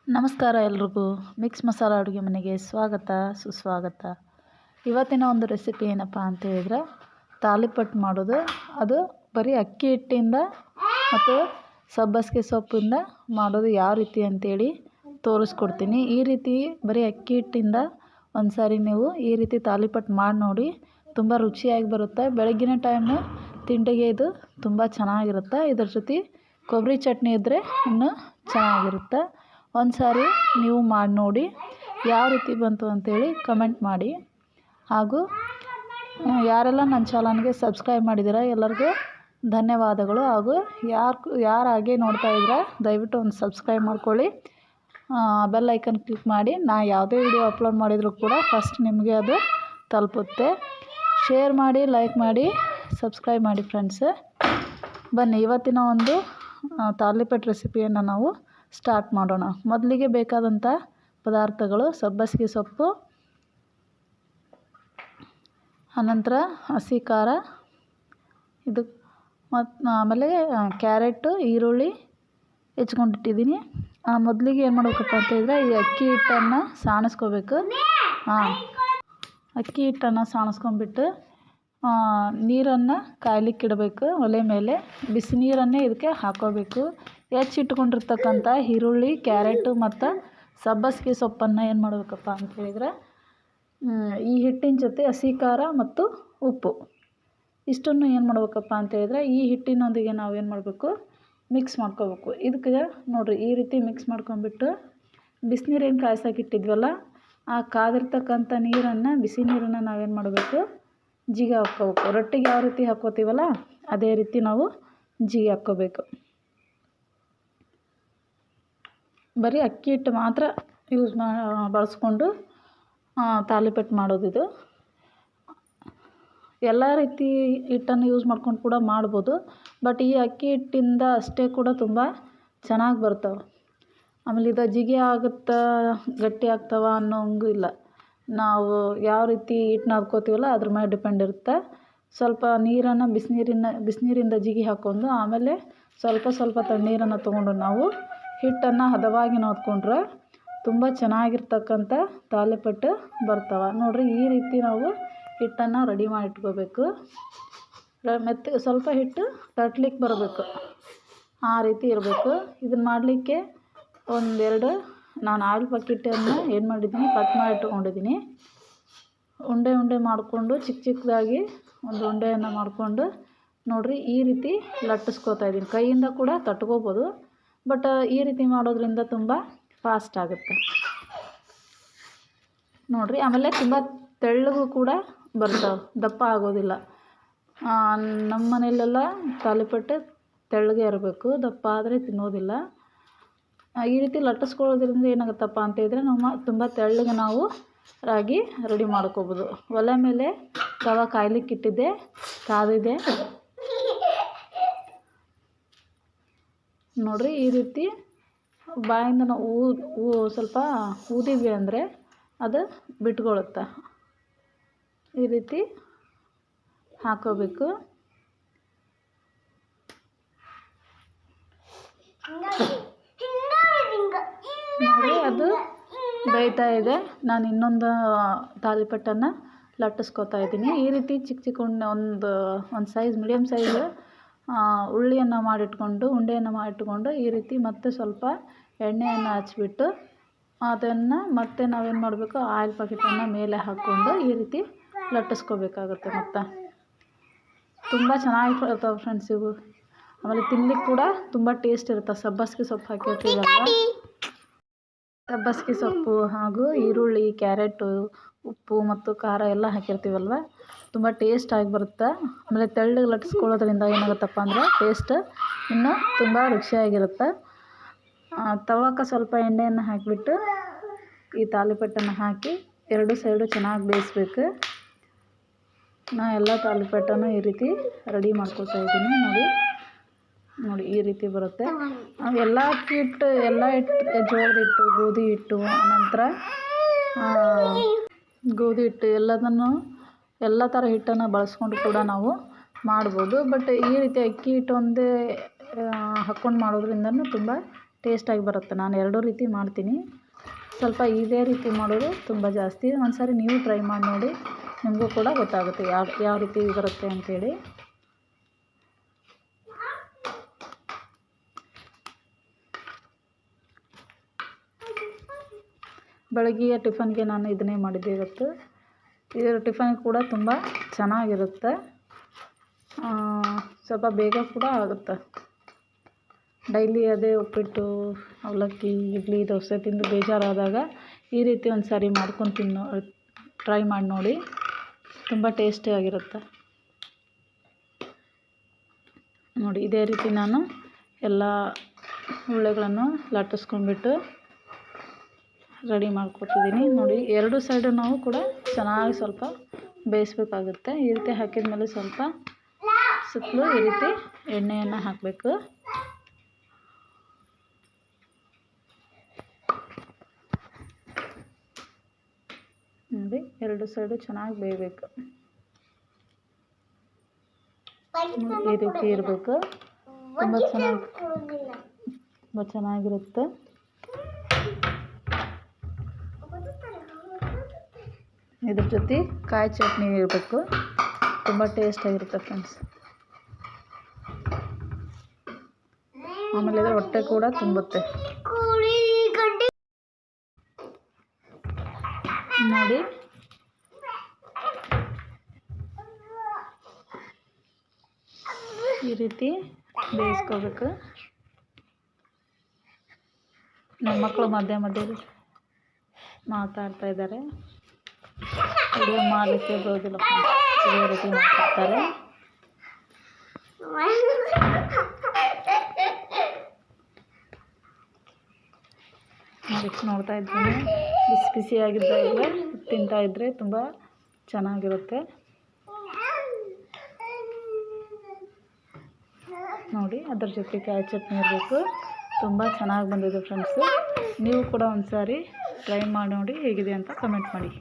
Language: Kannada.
ನಮಸ್ಕಾರ ಎಲ್ರಿಗೂ. ಮಿಕ್ಸ್ ಮಸಾಲ ಅಡುಗೆ ಮನೆಗೆ ಸ್ವಾಗತ ಸುಸ್ವಾಗತ. ಇವತ್ತಿನ ಒಂದು ರೆಸಿಪಿ ಏನಪ್ಪ ಅಂತ ಹೇಳಿದ್ರೆ ತಾಲಿಪಟ್ಟು ಮಾಡೋದು. ಅದು ಬರೀ ಅಕ್ಕಿ ಹಿಟ್ಟಿಂದ ಮತ್ತು ಸಬ್ಬಸಿಗೆ ಸೊಪ್ಪಿಂದ ಮಾಡೋದು ಯಾವ ರೀತಿ ಅಂತೇಳಿ ತೋರಿಸ್ಕೊಡ್ತೀನಿ. ಈ ರೀತಿ ಬರೀ ಅಕ್ಕಿ ಹಿಟ್ಟಿಂದ ಒಂದು ಸಾರಿ ನೀವು ಈ ರೀತಿ ತಾಲಿಪಟ್ಟು ಮಾಡಿ ನೋಡಿ, ತುಂಬ ರುಚಿಯಾಗಿ ಬರುತ್ತೆ. ಬೆಳಗ್ಗಿನ ಟೈಮು ತಿಂಡಿಗೆ ಇದು ತುಂಬ ಚೆನ್ನಾಗಿರುತ್ತೆ. ಇದ್ರ ಜೊತೆ ಕೊಬ್ಬರಿ ಚಟ್ನಿ ಇದ್ದರೆ ಇನ್ನೂ ಚೆನ್ನಾಗಿರುತ್ತೆ. ಒಂದು ಸಾರಿ ನೀವು ಮಾಡಿ ನೋಡಿ ಯಾವ ರೀತಿ ಬಂತು ಅಂತೇಳಿ ಕಮೆಂಟ್ ಮಾಡಿ. ಹಾಗೂ ಯಾರೆಲ್ಲ ನನ್ನ ಚಾನಲ್ಗೆ ಸಬ್ಸ್ಕ್ರೈಬ್ ಮಾಡಿದ್ದೀರ ಎಲ್ಲರಿಗೂ ಧನ್ಯವಾದಗಳು. ಹಾಗೂ ಯಾರು ಹಾಗೆ ನೋಡ್ತಾ ಇದ್ದೀರ ದಯವಿಟ್ಟು ಒಂದು ಸಬ್ಸ್ಕ್ರೈಬ್ ಮಾಡ್ಕೊಳ್ಳಿ, ಬೆಲ್ ಐಕನ್ ಕ್ಲಿಕ್ ಮಾಡಿ. ನಾನು ಯಾವುದೇ ವಿಡಿಯೋ ಅಪ್ಲೋಡ್ ಮಾಡಿದರೂ ಕೂಡ ಫಸ್ಟ್ ನಿಮಗೆ ಅದು ತಲುಪುತ್ತೆ. ಶೇರ್ ಮಾಡಿ, ಲೈಕ್ ಮಾಡಿ, ಸಬ್ಸ್ಕ್ರೈಬ್ ಮಾಡಿ ಫ್ರೆಂಡ್ಸ್. ಬನ್ನಿ ಇವತ್ತಿನ ಒಂದು ತಾಲಿಪಟ್ಟು ರೆಸಿಪಿಯನ್ನು ನಾವು ಸ್ಟಾರ್ಟ್ ಮಾಡೋಣ. ಮೊದಲಿಗೆ ಬೇಕಾದಂಥ ಪದಾರ್ಥಗಳು ಸಬ್ಬಸಿಗೆ ಸೊಪ್ಪು, ಅನಂತರ ಹಸಿ ಖಾರ, ಇದು ಮತ್ತು ಆಮೇಲೆ ಕ್ಯಾರೆಟು, ಈರುಳ್ಳಿ ಹೆಚ್ಕೊಂಡಿಟ್ಟಿದ್ದೀನಿ. ಮೊದಲಿಗೆ ಏನು ಮಾಡಬೇಕಪ್ಪ ಅಂತ ಹೇಳಿದ್ರೆ ಈ ಅಕ್ಕಿ ಹಿಟ್ಟನ್ನು ಸಾಣಿಸ್ಕೋಬೇಕು. ಅಕ್ಕಿ ಹಿಟ್ಟನ್ನು ಸಾಣಿಸ್ಕೊಂಡ್ಬಿಟ್ಟು ನೀರನ್ನು ಕಾಯ್ಲಿಕ್ಕೆ ಇಡಬೇಕು. ಒಲೆ ಮೇಲೆ ಬಿಸಿ ನೀರನ್ನೇ ಇದಕ್ಕೆ ಹಾಕೋಬೇಕು. ಹೆಚ್ಚಿಟ್ಕೊಂಡಿರ್ತಕ್ಕಂಥ ಈರುಳ್ಳಿ, ಕ್ಯಾರೆಟು ಮತ್ತು ಸಬ್ಬಸಿಗೆ ಸೊಪ್ಪನ್ನು ಏನು ಮಾಡಬೇಕಪ್ಪ ಅಂತ ಹೇಳಿದ್ರೆ ಈ ಹಿಟ್ಟಿನ ಜೊತೆ ಹಸಿ ಖಾರ ಮತ್ತು ಉಪ್ಪು ಇಷ್ಟನ್ನು ಏನು ಮಾಡ್ಬೇಕಪ್ಪ ಅಂತ ಹೇಳಿದ್ರೆ ಈ ಹಿಟ್ಟಿನೊಂದಿಗೆ ನಾವು ಏನು ಮಾಡಬೇಕು, ಮಿಕ್ಸ್ ಮಾಡ್ಕೋಬೇಕು. ಇದಕ್ಕೆ ನೋಡಿರಿ ಈ ರೀತಿ ಮಿಕ್ಸ್ ಮಾಡ್ಕೊಂಡ್ಬಿಟ್ಟು ಬಿಸಿನೀರೇನು ಕಾಯ್ಸೋಕ್ಕಿಟ್ಟಿದ್ವಲ್ಲ ಆ ಕಾದಿರ್ತಕ್ಕಂಥ ನೀರನ್ನು, ಬಿಸಿ ನೀರನ್ನು ನಾವೇನು ಮಾಡಬೇಕು, ಜಿಗೆ ಹಾಕ್ಕೋಬೇಕು. ರೊಟ್ಟಿಗೆ ಯಾವ ರೀತಿ ಹಾಕ್ಕೋತೀವಲ್ಲ ಅದೇ ರೀತಿ ನಾವು ಜಿಗೆ ಹಾಕ್ಕೋಬೇಕು. ಬರೀ ಅಕ್ಕಿ ಹಿಟ್ಟು ಮಾತ್ರ ಬಳಸ್ಕೊಂಡು ತಾಲಿಪಟ್ಟು ಮಾಡೋದಿದು. ಎಲ್ಲ ರೀತಿ ಹಿಟ್ಟನ್ನು ಯೂಸ್ ಮಾಡ್ಕೊಂಡು ಕೂಡ ಮಾಡ್ಬೋದು, ಬಟ್ ಈ ಅಕ್ಕಿ ಹಿಟ್ಟಿಂದ ಅಷ್ಟೇ ಕೂಡ ತುಂಬ ಚೆನ್ನಾಗಿ ಬರ್ತವೆ. ಆಮೇಲೆ ಇದು ಜಿಗೆ ಆಗುತ್ತಾ ಗಟ್ಟಿ ಆಗ್ತವ ಅನ್ನೋಂಗೂ ಇಲ್ಲ. ನಾವು ಯಾವ ರೀತಿ ಹಿಟ್ಟು ನಾದ್ಕೋತೀವಲ್ಲ ಅದ್ರ ಮೇಲೆ ಡಿಪೆಂಡ್ ಇರುತ್ತೆ. ಸ್ವಲ್ಪ ನೀರನ್ನು ಬಿಸಿನೀರಿಂದ ಜಿಗಿ ಹಾಕ್ಕೊಂಡು ಆಮೇಲೆ ಸ್ವಲ್ಪ ತಣ್ಣೀರನ್ನು ತೊಗೊಂಡು ನಾವು ಹಿಟ್ಟನ್ನು ಹದವಾಗಿ ನಾದ್ಕೊಂಡ್ರೆ ತುಂಬ ಚೆನ್ನಾಗಿರ್ತಕ್ಕಂಥ ತಾಲಿಪಟ್ಟು ಬರ್ತವೆ. ನೋಡಿರಿ ಈ ರೀತಿ ನಾವು ಹಿಟ್ಟನ್ನು ರೆಡಿ ಮಾಡಿ ಇಟ್ಕೋಬೇಕು. ಮೆತ್ತ ಸ್ವಲ್ಪ ಹಿಟ್ಟು ತಟ್ಲಿಕ್ಕೆ ಬರಬೇಕು, ಆ ರೀತಿ ಇರಬೇಕು. ಇದನ್ನು ಮಾಡಲಿಕ್ಕೆ ಒಂದೆರಡು ನಾನು ಆಯಿಲ್ ಪ್ಯಾಕೆಟನ್ನು ಏನು ಮಾಡಿದ್ದೀನಿ ಕಟ್ ಮಾಡಿ ಇಟ್ಕೊಂಡಿದ್ದೀನಿ. ಉಂಡೆ ಮಾಡಿಕೊಂಡು ಚಿಕ್ಕದಾಗಿ ಒಂದು ಉಂಡೆಯನ್ನು ಮಾಡಿಕೊಂಡು ನೋಡಿರಿ ಈ ರೀತಿ ಲಟ್ಟಿಸ್ಕೋತಾ ಇದ್ದೀನಿ. ಕೈಯಿಂದ ಕೂಡ ತಟ್ಕೋಬೋದು, ಬಟ್ ಈ ರೀತಿ ಮಾಡೋದ್ರಿಂದ ತುಂಬ ಫಾಸ್ಟ್ ಆಗುತ್ತೆ ನೋಡಿರಿ. ಆಮೇಲೆ ತುಂಬ ತೆಳ್ಳಗೂ ಕೂಡ ಬರ್ತಾವೆ, ದಪ್ಪ ಆಗೋದಿಲ್ಲ. ನಮ್ಮ ಮನೆಯಲ್ಲೆಲ್ಲ ತಾಲಿಪಟ್ಟು ತೆಳ್ಳಗೆ ಇರಬೇಕು, ದಪ್ಪ ಆದರೆ ತಿನ್ನೋದಿಲ್ಲ. ಈ ರೀತಿ ಲಟ್ಟಿಸ್ಕೊಳ್ಳೋದ್ರಿಂದ ಏನಾಗುತ್ತಪ್ಪ ಅಂತ ಹೇಳಿದ್ರೆ ತುಂಬ ತೆಳ್ಳಗೆ ನಾವು ರಾಗಿ ರೆಡಿ ಮಾಡ್ಕೋಬೋದು. ಒಲೆ ಮೇಲೆ ತವ ಕಾಯ್ಲಿಕ್ಕೆ ಇಟ್ಟಿದ್ದೆ, ಕಾದಿದೆ ನೋಡಿರಿ. ಈ ರೀತಿ ಬಾಯಿಂದ ನಾವು ಸ್ವಲ್ಪ ಊದಿದ್ವಿ ಅಂದರೆ ಅದು ಬಿಟ್ಕೊಳ್ಳುತ್ತೆ. ಈ ರೀತಿ ಹಾಕೋಬೇಕು. ನೋಡಿ ಅದು ಬೇಯ್ತಾ ಇದೆ. ನಾನು ಇನ್ನೊಂದು ತಾಲಿಪಟ್ಟನ್ನು ಲಟ್ಟಿಸ್ಕೊತಾ ಇದ್ದೀನಿ. ಈ ರೀತಿ ಚಿಕ್ಕ ಒಂದು ಸೈಜ್ ಮೀಡಿಯಮ್ ಸೈಜ್ ಉಳ್ಳಿಯನ್ನು ಮಾಡಿಟ್ಕೊಂಡು ಉಂಡೆಯನ್ನು ಮಾಡಿಟ್ಕೊಂಡು ಈ ರೀತಿ ಮತ್ತೆ ಸ್ವಲ್ಪ ಎಣ್ಣೆಯನ್ನು ಹಚ್ಬಿಟ್ಟು ಅದನ್ನು ಮತ್ತೆ ನಾವೇನು ಮಾಡಬೇಕು, ಆಯಿಲ್ ಪ್ಯಾಕೆಟನ್ನು ಮೇಲೆ ಹಾಕ್ಕೊಂಡು ಈ ರೀತಿ ಲಟ್ಟಿಸ್ಕೋಬೇಕಾಗುತ್ತೆ. ಮತ್ತು ತುಂಬ ಚೆನ್ನಾಗಿ ಬರ್ತವೆ ಫ್ರೆಂಡ್ಸ್ ಇವು. ಆಮೇಲೆ ತಿನ್ಲಿಕ್ಕೆ ಕೂಡ ತುಂಬ ಟೇಸ್ಟ್ ಇರುತ್ತೆ. ಸಬ್ಬಸಿಗೆ ಸೊಪ್ಪು ಹಾಕಿರ್ತೀವಲ್ವ, ಸಬ್ಬಸಿಗೆ ಸೊಪ್ಪು ಹಾಗೂ ಈರುಳ್ಳಿ, ಕ್ಯಾರೆಟು, ಉಪ್ಪು ಮತ್ತು ಖಾರ ಎಲ್ಲ ಹಾಕಿರ್ತೀವಲ್ವ, ತುಂಬ ಟೇಸ್ಟಾಗಿ ಬರುತ್ತೆ. ಆಮೇಲೆ ತೆಳ್ಳಗೆ ಲಟ್ಟಿಸ್ಕೊಳ್ಳೋದ್ರಿಂದ ಏನಾಗುತ್ತಪ್ಪ ಅಂದರೆ ಟೇಸ್ಟ್ ಇನ್ನೂ ತುಂಬ ರುಚಿಯಾಗಿರುತ್ತೆ. ತವಕ್ಕೆ ಸ್ವಲ್ಪ ಎಣ್ಣೆಯನ್ನು ಹಾಕಿಬಿಟ್ಟು ಈ ತಾಲಿಪಟ್ಟನ್ನು ಹಾಕಿ ಎರಡು ಸೈಡು ಚೆನ್ನಾಗಿ ಬೇಯಿಸ್ಬೇಕು. ನಾನು ಎಲ್ಲ ತಾಲಿಪಟ್ಟನ್ನು ಈ ರೀತಿ ರೆಡಿ ಮಾಡ್ಕೊತಾ ಇದ್ದೀನಿ. ನೋಡಿ ಈ ರೀತಿ ಬರುತ್ತೆ. ಎಲ್ಲ ಅಕ್ಕಿ ಹಿಟ್ಟು, ಎಲ್ಲ ಜೋಳದ ಹಿಟ್ಟು, ಗೋಧಿ ಹಿಟ್ಟು, ಅನಂತರ ಗೋಧಿ ಹಿಟ್ಟು ಎಲ್ಲ ಥರ ಹಿಟ್ಟನ್ನು ಬಳಸ್ಕೊಂಡು ಕೂಡ ನಾವು ಮಾಡ್ಬೋದು. ಬಟ್ ಈ ರೀತಿ ಅಕ್ಕಿ ಹಿಟ್ಟು ಒಂದೇ ಹಾಕ್ಕೊಂಡು ಮಾಡೋದ್ರಿಂದನೂ ತುಂಬ ಟೇಸ್ಟಾಗಿ ಬರುತ್ತೆ. ನಾನು ಎರಡೂ ರೀತಿ ಮಾಡ್ತೀನಿ. ಸ್ವಲ್ಪ ಇದೇ ರೀತಿ ಮಾಡೋದು ತುಂಬ ಜಾಸ್ತಿ. ಒಂದು ಸಾರಿ ನೀವು ಟ್ರೈ ಮಾಡಿ ನೋಡಿ, ನಿಮಗೂ ಕೂಡ ಗೊತ್ತಾಗುತ್ತೆ ಯಾವ ರೀತಿ ಬರುತ್ತೆ ಅಂಥೇಳಿ. ಬೆಳಗ್ಗೆಯ ಟಿಫನ್ಗೆ ನಾನು ಇದನ್ನೇ ಮಾಡಿದ್ದೆ ಇವತ್ತು. ಇದರ ಟಿಫನ್ ಕೂಡ ತುಂಬ ಚೆನ್ನಾಗಿರುತ್ತೆ, ಸ್ವಲ್ಪ ಬೇಗ ಕೂಡ ಆಗುತ್ತೆ. ಡೈಲಿ ಅದೇ ಉಪ್ಪಿಟ್ಟು, ಅವಲಕ್ಕಿ, ಇಡ್ಲಿ, ದೋಸೆ ತಿಂದು ಬೇಜಾರಾದಾಗ ಈ ರೀತಿ ಒಂದು ಸಾರಿ ಮಾಡ್ಕೊಂಡು ಟ್ರೈ ಮಾಡಿ ನೋಡಿ, ತುಂಬ ಟೇಸ್ಟಿಯಾಗಿರುತ್ತೆ. ನೋಡಿ, ಇದೇ ರೀತಿ ನಾನು ಎಲ್ಲ ಉಳ್ಳೆಗಳನ್ನು ಲಟ್ಟಿಸ್ಕೊಂಡ್ಬಿಟ್ಟು ರೆಡಿ ಮಾಡ್ಕೊತಿದ್ದೀನಿ. ನೋಡಿ, ಎರಡು ಸೈಡು ನಾವು ಕೂಡ ಚೆನ್ನಾಗಿ ಸ್ವಲ್ಪ ಬೇಯಿಸ್ಬೇಕಾಗುತ್ತೆ. ಈ ರೀತಿ ಹಾಕಿದ ಮೇಲೆ ಸ್ವಲ್ಪ ಸುತ್ತಲೂ ಈ ರೀತಿ ಎಣ್ಣೆಯನ್ನು ಹಾಕಬೇಕು. ನೋಡಿ, ಎರಡು ಸೈಡು ಚೆನ್ನಾಗಿ ಬೇಯಬೇಕು. ಈ ರೀತಿ ಇರಬೇಕು. ತುಂಬ ಚೆನ್ನಾಗಿರುತ್ತೆ. ಇದ್ರ ಜೊತೆ ಕಾಯಿ ಚಟ್ನಿ ಇರಬೇಕು. ತುಂಬ ಟೇಸ್ಟಾಗಿರುತ್ತೆ ಫ್ರೆಂಡ್ಸ್. ಆಮೇಲೆ ಹೊಟ್ಟೆ ಕೂಡ ತುಂಬುತ್ತೆ. ನೋಡಿ, ಈ ರೀತಿ ಬೇಯಿಸ್ಕೋಬೇಕು. ನಮ್ಮ ಮಕ್ಕಳು ಮಧ್ಯೆ ಮಾತಾಡ್ತಾ ಇದ್ದಾರೆ. ವಿಡಿಯೋ ಮಾಡಲಿಕ್ಕೆ ಬರೋದಿಲ್ಲ, ಇದೇ ರೀತಿ ಮಾತಾಡ್ತಾರೆ. ನೋಡ್ತಾ ಇದ್ದೀನಿ, ಬಿಸಿ ಬಿಸಿಯಾಗಿದ್ದರೆ ತಿಂತಾ ಇದ್ದರೆ ತುಂಬ ಚೆನ್ನಾಗಿರುತ್ತೆ. ನೋಡಿ, ಅದ್ರ ಜೊತೆ ಕಾಯಿ ಚಟ್ನಿ ಇರಬೇಕು. ತುಂಬ ಚೆನ್ನಾಗಿ ಬಂದಿದೆ ಫ್ರೆಂಡ್ಸು. ನೀವು ಕೂಡ ಒಂದು ಸಾರಿ ಟ್ರೈ ಮಾಡಿ ನೋಡಿ, ಹೇಗಿದೆ ಅಂತ ಕಮೆಂಟ್ ಮಾಡಿ.